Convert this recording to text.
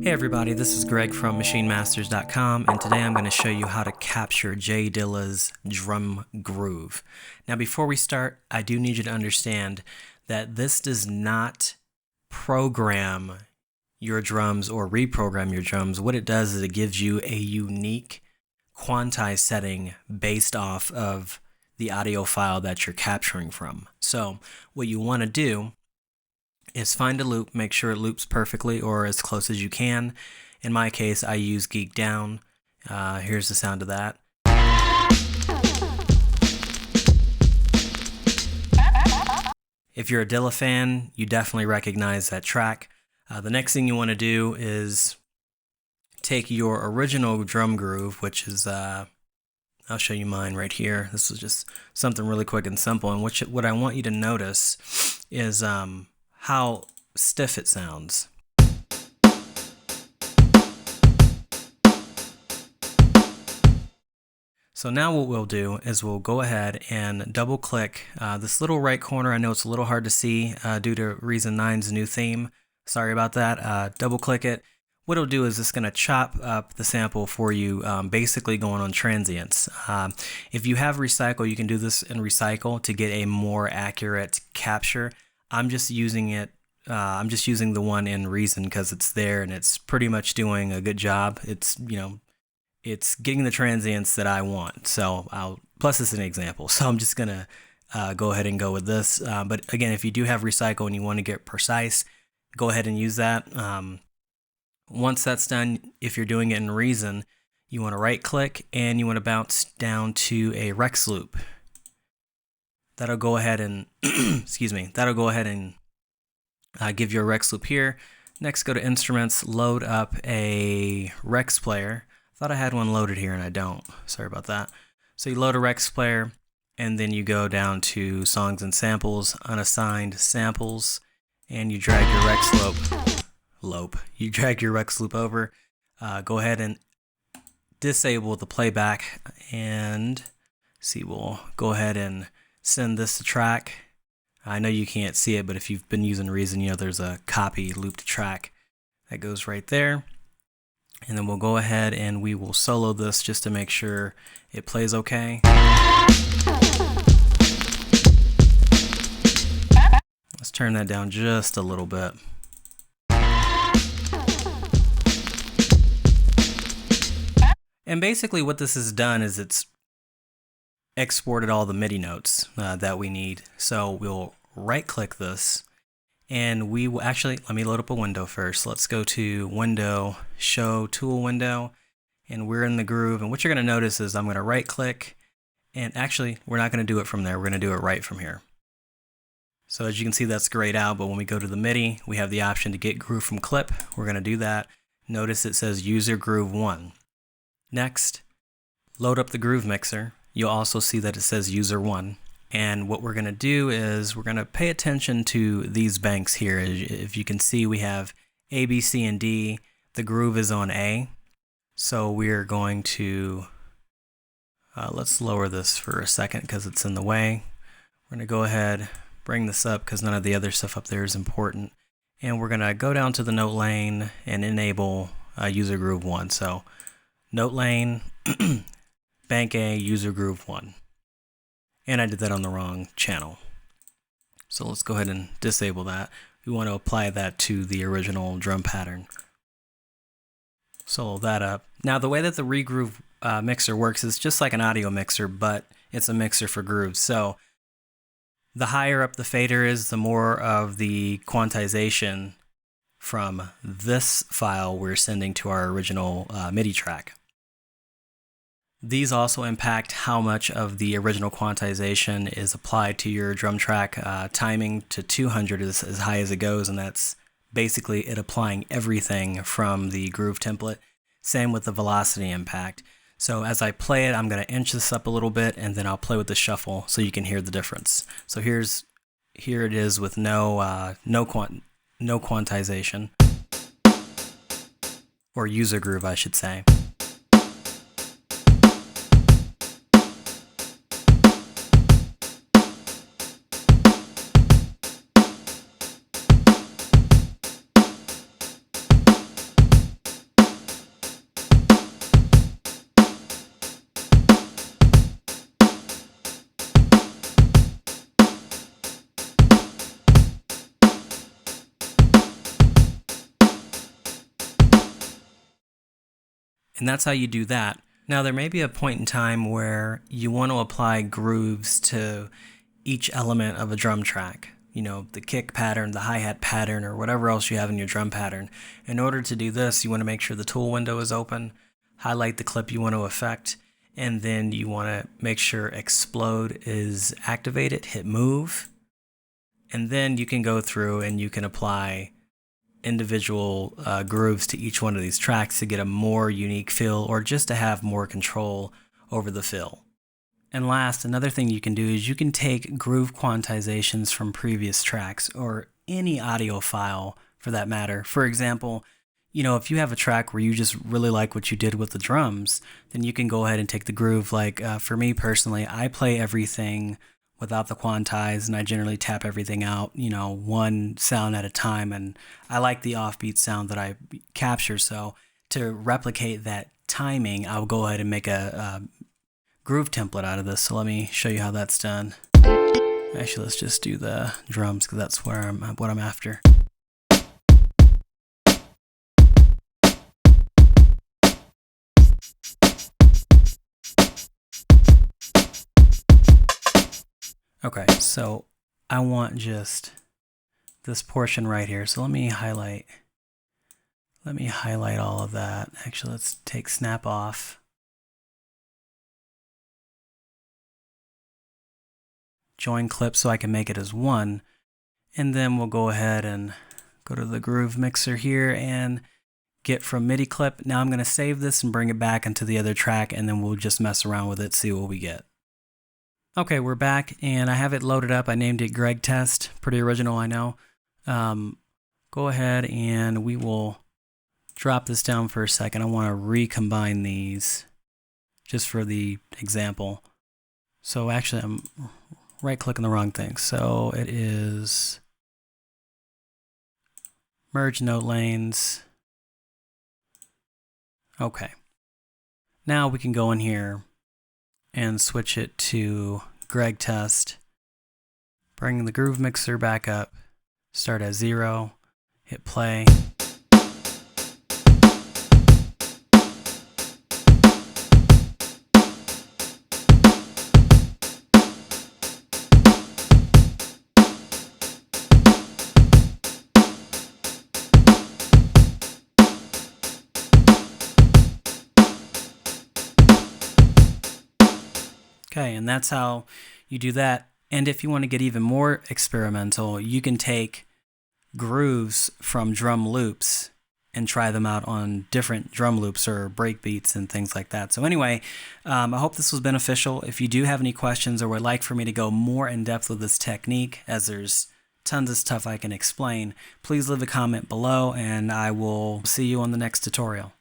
Hey everybody, this is Greg from MachineMasters.com, and today I'm going to show you how to capture J Dilla's drum groove. Now before we start, I do need you to understand that this does not program your drums or reprogram your drums. What it does is it gives you a unique quantize setting based off of the audio file that you're capturing from. So what you want to do is find a loop, make sure it loops perfectly or as close as you can. In my case, I use Geek Down. Here's the sound of that. If you're a Dilla fan, you definitely recognize that track. The next thing you want to do is take your original drum groove, which is, I'll show you mine right here. This is just something really quick and simple. And what I want you to notice is how stiff it sounds. So now what we'll do is we'll go ahead and double click this little right corner. I know it's a little hard to see due to Reason 9's new theme. Sorry about that. Double click it. What it'll do is it's going to chop up the sample for you, basically going on transients. If you have recycle, you can do this in recycle to get a more accurate capture. I'm just using the one in Reason because it's there and it's pretty much doing a good job. It's, it's getting the transients that I want. So plus it's an example. So I'm just gonna go ahead and go with this. But again, if you do have recycle and you want to get precise, go ahead and use that. Once that's done, if you're doing it in Reason, you want to right click and you want to bounce down to a Rex loop. That'll go ahead and, excuse me, that'll go ahead and give you a Rex loop here. Next, go to Instruments, load up a Rex player. Thought I had one loaded here and I don't. Sorry about that. So you load a Rex player and then you go down to Songs and Samples, Unassigned Samples, and you drag your Rex loop. You drag your Rex loop over. Go ahead and disable the playback and see, we'll go ahead and send this to track. I know you can't see it, but if you've been using Reason, there's a copy loop to track that goes right there. And then we'll go ahead and we will solo this just to make sure it plays okay. Let's turn that down just a little bit. And basically what this has done is it's exported all the MIDI notes that we need. So we'll right click this and we will actually, let me load up a window first. Let's go to Window, Show Tool Window, and we're in the groove. And what you're going to notice is I'm going to right click, and actually we're not going to do it from there. We're going to do it right from here. So as you can see, that's grayed out, but when we go to the MIDI, we have the option to get groove from clip. We're going to do that. Notice it says User Groove 1. Next, load up the Groove Mixer. You'll also see that it says User 1. And what we're going to do is we're going to pay attention to these banks here. If you can see, we have A, B, C, and D. The groove is on A. So we're going to, let's lower this for a second because it's in the way. We're going to go ahead, bring this up because none of the other stuff up there is important. And we're going to go down to the note lane and enable User Groove 1. So note lane, Bank A, User Groove 1. And I did that on the wrong channel. So let's go ahead and disable that. We want to apply that to the original drum pattern. Solo that up. Now the way that the regroove mixer works is just like an audio mixer, but it's a mixer for grooves. So the higher up the fader is, the more of the quantization from this file we're sending to our original MIDI track. These also impact how much of the original quantization is applied to your drum track. Timing to 200 is as high as it goes, and that's basically it applying everything from the groove template. Same with the velocity impact. So as I play it, I'm going to inch this up a little bit, and then I'll play with the shuffle so you can hear the difference. So here it is with no quantization, or user groove, I should say. And that's how you do that. Now, there may be a point in time where you want to apply grooves to each element of a drum track. You know, the kick pattern, the hi-hat pattern, or whatever else you have in your drum pattern. In order to do this, you want to make sure the tool window is open, highlight the clip you want to affect, and then you want to make sure explode is activated, hit move, and then you can go through and you can apply individual grooves to each one of these tracks to get a more unique feel or just to have more control over the fill. And last, another thing you can do is you can take groove quantizations from previous tracks or any audio file for that matter. For example, you know, if you have a track where you just really like what you did with the drums, then you can go ahead and take the groove. Like for me personally, I play everything without the quantize, and I generally tap everything out, you know, one sound at a time, and I like the offbeat sound that I capture. So to replicate that timing, I'll go ahead and make a groove template out of this. So let me show you how that's done. Actually, let's just do the drums because that's what I'm after. Okay, so I want just this portion right here. So let me highlight all of that. Actually, let's take snap off. Join clip so I can make it as one. And then we'll go ahead and go to the groove mixer here and get from MIDI clip. Now I'm going to save this and bring it back into the other track, and then we'll just mess around with it, see what we get. Okay, we're back, and I have it loaded up. I named it Greg Test. Pretty original, I know. Go ahead and we will drop this down for a second. I want to recombine these just for the example. So actually, I'm right-clicking the wrong thing. So it is merge note lanes. Okay. Now we can go in here and switch it to Greg Test, bring the groove mixer back up, start at 0, hit play. Okay, and that's how you do that. And if you want to get even more experimental, you can take grooves from drum loops and try them out on different drum loops or break beats and things like that. So anyway, I hope this was beneficial. If you do have any questions or would like for me to go more in depth with this technique, as there's tons of stuff I can explain, please leave a comment below and I will see you on the next tutorial.